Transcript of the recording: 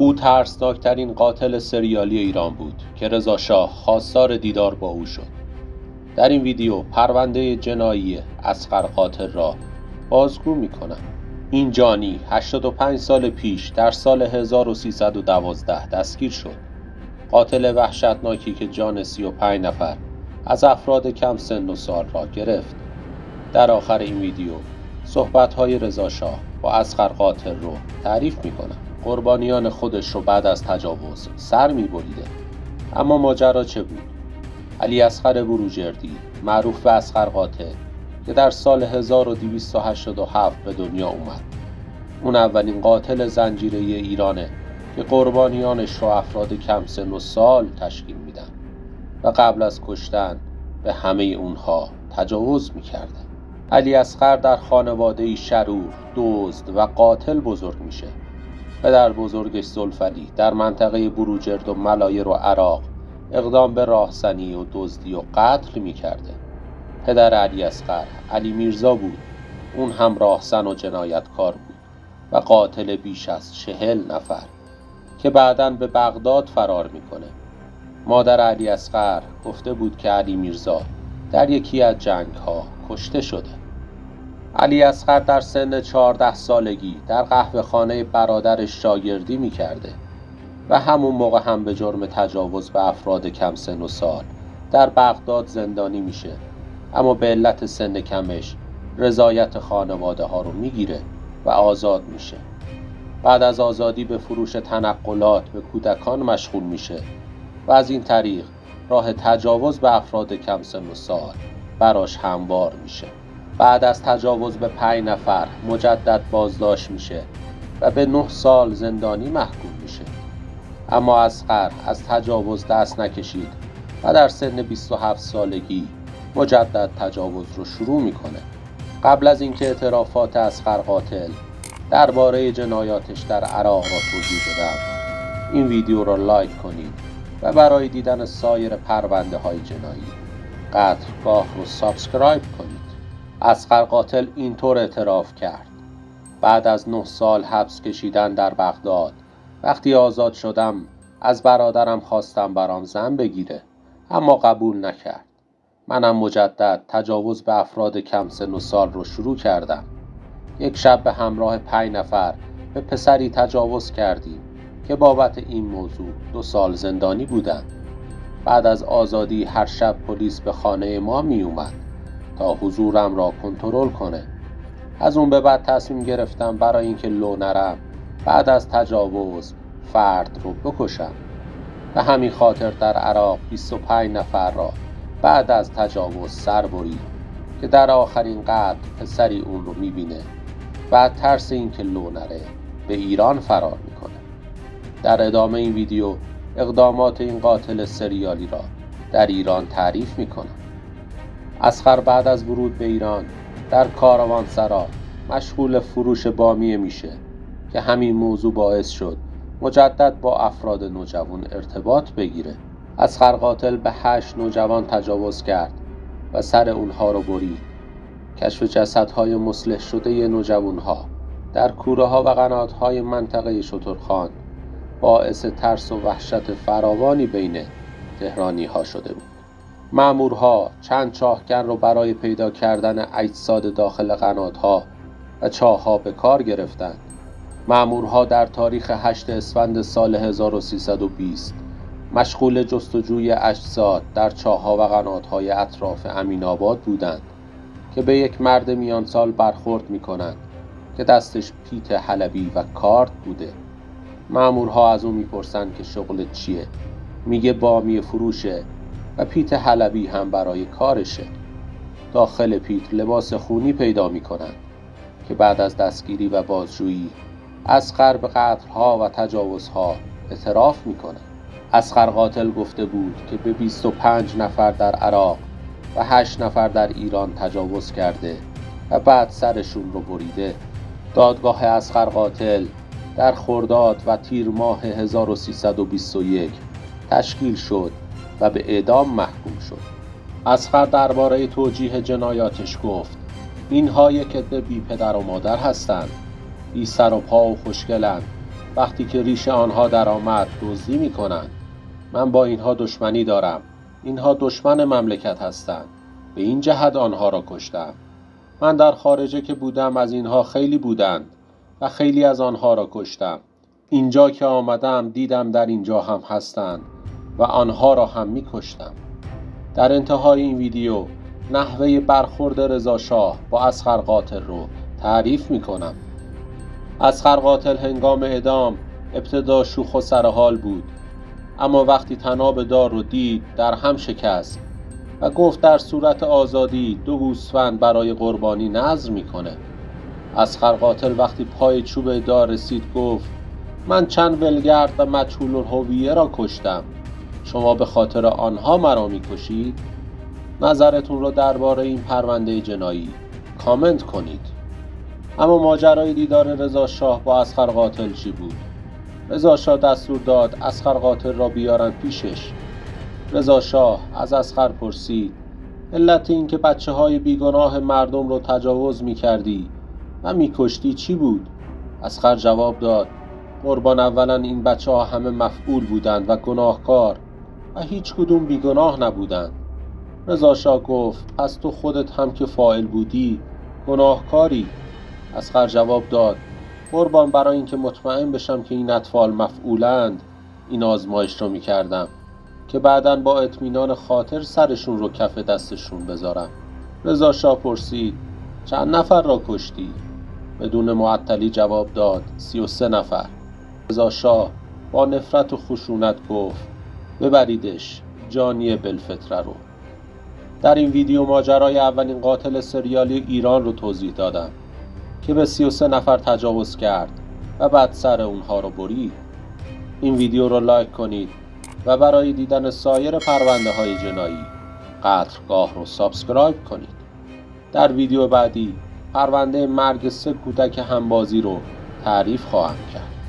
او ترسناکترین قاتل سریالی ایران بود که رضا شاه خواستار دیدار با او شد. در این ویدیو پرونده جنایی اصغر قاتل را بازگو می‌کنم. این جانی 85 سال پیش در سال 1312 دستگیر شد. قاتل وحشتناکی که جان 35 نفر از افراد کم سن و سال را گرفت. در آخر این ویدیو صحبت‌های رضا شاه با اصغر قاتل رو تعریف می‌کنم. قربانیان خودش رو بعد از تجاوز سر می‌بریده. اما ماجرا چه بود؟ علی اصغر بروجردی معروف به اصغر قاتل که در سال 1287 به دنیا اومد. اون اولین قاتل زنجیره‌ای ایرانه که قربانیانش رو افراد کم سن و سال تشکیل میدن و قبل از کشتن به همه اونها تجاوز میکرده. علی اصغر در خانواده‌ای شرور، دزد و قاتل بزرگ میشه. پدر بزرگش زلفعلی در منطقه بروجرد و ملایر و عراق اقدام به راهزنی و دزدی و قتل میکرده. پدر علی اصغر علی میرزا بود. اون هم راهزن و جنایتکار بود و قاتل بیش از 40 نفر که بعداً به بغداد فرار میکنه. مادر علی اصغر گفته بود که علی میرزا در یکی از جنگ‌ها کشته شده. علی اصغر در سن 14 سالگی در قهوه‌خانه برادرش شاگردی میکرده و همون موقع هم به جرم تجاوز به افراد کم سن و سال در بغداد زندانی میشه، اما به علت سن کمش رضایت خانواده ها رو میگیره و آزاد میشه. بعد از آزادی به فروش تنقلات به کودکان مشغول میشه و از این طریق راه تجاوز به افراد کم سن و سال براش هموار میشه. بعد از تجاوز به 5 نفر مجدد بازداشت میشه و به 9 سال زندانی محکوم میشه. اما اصغر از تجاوز دست نکشید و در سن 27 سالگی مجدد تجاوز رو شروع میکنه. قبل از اینکه اعترافات اصغر قاتل درباره جنایاتش در عراق را توضیح بدم، این ویدیو را لایک کنید و برای دیدن سایر پرونده های جنایی قتلگاه رو سابسکرایب کنید. اصغر قاتل اینطور اعتراف کرد: بعد از 9 سال حبس کشیدن در بغداد، وقتی آزاد شدم از برادرم خواستم برام زن بگیره، اما قبول نکرد. منم مجدد تجاوز به افراد کم سن و سال رو شروع کردم. یک شب به همراه 5 نفر به پسری تجاوز کردیم که بابت این موضوع 2 سال زندانی بودن. بعد از آزادی هر شب پلیس به خانه ما می اومد تا حضورم را کنترل کنه. از اون به بعد تصمیم گرفتم برای اینکه لو نرم بعد از تجاوز فرد رو بکشم. به همین خاطر در عراق 25 نفر را بعد از تجاوز سر برید که در آخرین قتل پسری اون رو میبینه. بعد ترس این که لو نره به ایران فرار میکنه. در ادامه این ویدیو اقدامات این قاتل سریالی را در ایران تعریف میکنم. اصغر بعد از ورود به ایران در کاروانسرا مشغول فروش بامیه میشه که همین موضوع باعث شد مجدد با افراد نوجوان ارتباط بگیره. اصغر قاتل به 8 نوجوان تجاوز کرد و سر اونها رو برید. کشف جسدهای مسلح شده نوجوانها در کوره ها و قناتهای منطقه شترخان باعث ترس و وحشت فراوانی بین تهرانی ها شده بود. مامورها چند چاهگر رو برای پیدا کردن اجساد داخل قناتها و چاه‌ها به کار گرفتند. مامورها در تاریخ 8 اسفند سال 1320 مشغول جستجوی اجساد در چاه‌ها و قنات‌های اطراف امین‌آباد بودند که به یک مرد میان سال برخورد می‌کنند که دستش پیت حلبی و کارت بوده. مامورها از اون میپرسند که شغلت چیه؟ میگه بامیه فروشه و پیت حلبی هم برای کارشه. داخل پیت لباس خونی پیدا می‌کنند که بعد از دستگیری و بازجویی اصغر به قتل‌ها و تجاوزها اعتراف می‌کند. اصغر قاتل گفته بود که به 25 نفر در عراق و 8 نفر در ایران تجاوز کرده و بعد سرشون رو بریده. دادگاه اصغر قاتل در خرداد و تیر ماه 1321 تشکیل شد و به اعدام محکوم شد. اصغر درباره توجیه جنایاتش گفت: اینها یک عده بی پدر و مادر هستند، بی سر و پا و خوشگلند وقتی که ریش آنها درآمد دزدی می‌کنند. من با اینها دشمنی دارم. اینها دشمن مملکت هستند. به این جهت آنها را کشتم. من در خارجه که بودم از اینها خیلی بودند و خیلی از آنها را کشتم. اینجا که آمدم دیدم در اینجا هم هستند و آنها را هم می‌کشتم. در انتهای این ویدیو نحوه برخورد رضا شاه با اصغر قاتل رو تعریف می‌کنم. اصغر قاتل هنگام اعدام ابتدا شوخ و سرحال بود، اما وقتی طناب دار رو دید در هم شکست و گفت در صورت آزادی 2 گوسفند برای قربانی نذر میکنه. اصغر قاتل وقتی پای چوب دار رسید گفت من چند ولگرد و مجهول الهویه را کشتم، شما به خاطر آنها مرا میکشید؟ نظرتون رو درباره این پرونده جنایی کامنت کنید. اما ماجرای دیدار رضا شاه با اصغر قاتل چی بود؟ رضا شاه دستور داد اصغر قاتل را بیارن پیشش. رضا شاه از اصغر پرسید علت این که بچه‌های بیگناه مردم رو تجاوز می‌کردی و می‌کشتی چی بود؟ اصغر جواب داد قربان، اولا این بچه‌ها همه مفعول بودند و گناهکار و هیچ کدوم بیگناه نبودند. رضا شاه گفت پس تو خودت هم که فاعل بودی گناهکاری. اصغر جواب داد قربان، برای اینکه مطمئن بشم که این اطفال مفعولند این آزمایش رو می‌کردم که بعداً با اطمینان خاطر سرشون رو کف دستشون بذارم. رضا شاه پرسید چند نفر را کشتی؟ بدون معطلی جواب داد 33 نفر. رضا شاه با نفرت و خشونت گفت ببریدش، جانی بلفطره رو. در این ویدیو ماجرای اولین قاتل سریالی ایران رو توضیح دادم که به 33 نفر تجاوز کرد و بعد سر اونها رو برید. این ویدیو رو لایک کنید و برای دیدن سایر پرونده های جنایی قتلگاه رو سابسکرایب کنید. در ویدیو بعدی پرونده مرگ 3 کودک همبازی رو تعریف خواهم کرد.